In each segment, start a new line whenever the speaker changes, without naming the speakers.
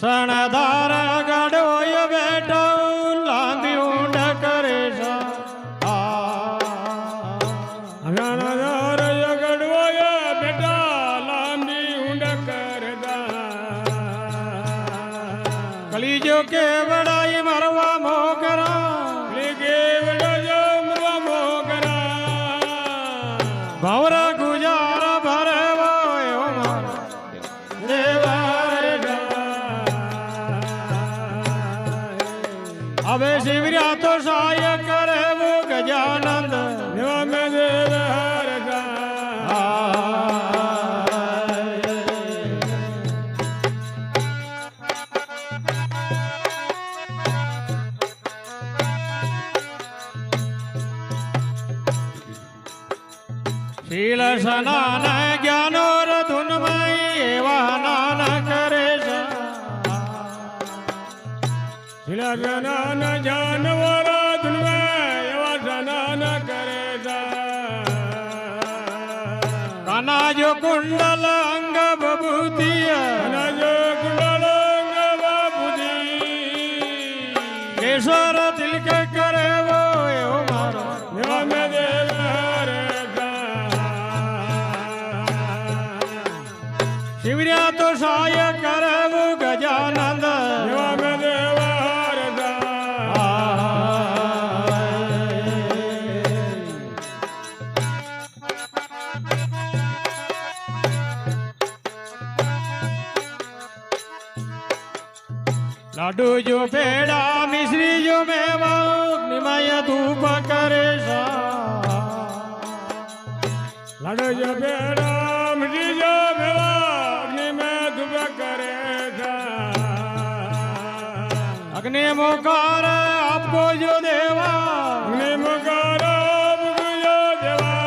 શણધાર ગડોય બેઠો લાંબી ઊંડ કરે છે
શણધાર ગડોય બેઠા લાંબી ઊંડ કરતા
કલીજો કે વડાઈ મરવા મોકરા
કેવડો મરવા મોકરા
ભવરા ગુજારા ભરવો એવો મારો દેવાર હવે શિવર્યા તો સહાય કરે વો ગજાનંદ શીલ સ્નાન જ્ઞાનો રધુનમય એવા નાન કરે છે
શિલાજનાન જાનવર ધુનવે એવા જનાન કરે
કાનાજો કુંડલ અંગ બબુતિય
અનજો કુંડલ અંગ બાબુજી
કેશર તિલક કરે વો એવો મારો
એવા મે દેવ
શિવર્યા તો સહાય કરે વો ગજાનંદ
એવા મે દેવ
લાડુ જો પેડા મિશ્રી જો મેવા નિમાય ધૂપ કરે છે
લાડો જો પેડા મિજી જો ભેવા અગ્નિ મે ધુપ કરે
અગ્નિ મોકાર આપકો જો દેવા
અગ્નિ મુકાર આપજો દેવા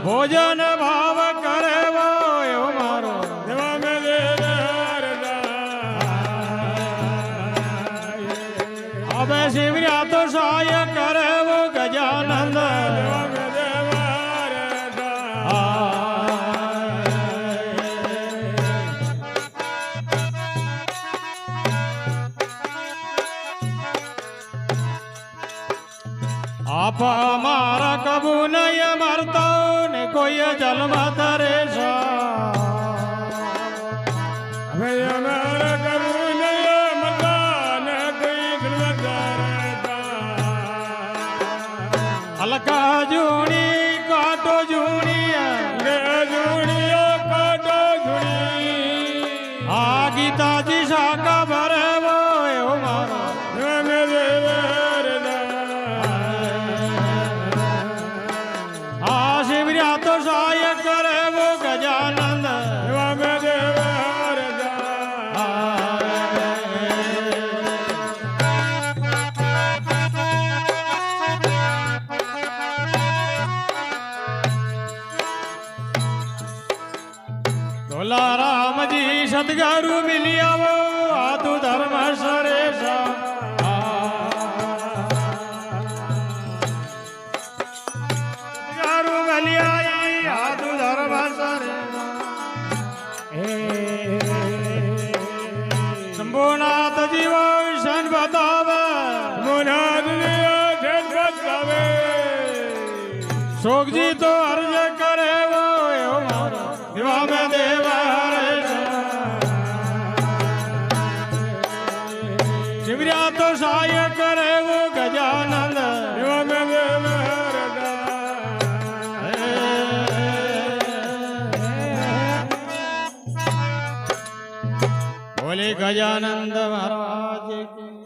ભોજન ભાવ કરે વો એવો મારો
દેવા મે દેવ
હવે શિવર્યા તો સહાય કરે વો ગજાનંદ
દેવા મે દેવ
આપ અમારા કબુ નય મરતો ને કોઈ જન્મ ધરે છે
હવે અમારા કરું નહીં મતા ને કોઈ ગુણવત્તા
અલકા જૂણી કાટો જૂણી
રે જુણીઓ કાટો જુણી
આ ગીતાજી શાખા ભરે વો એવો મારો
દેવા મે દેવ
આ શિવર્યા તો સહાય કરે વો ગજાનંદ
દેવા મે દેવ
તોલા રામજી સદગુરુ મિલી આવો આ તું ધર્મ સરેશ સદગુરુ મિલી આઈ આ તું ધર્મ સરેશ શંભુનાથ જીવો શન બતાવે
મુનાદ જન બતાવે
શોકજી તો અર્જ કરે વો એવો મારો દેવા મે દેવ શિવર્યા તો સહાય કરે વો ગજાનંદ
દેવા મે દેવ
બોલે ગજાનંદ મહારાજ કી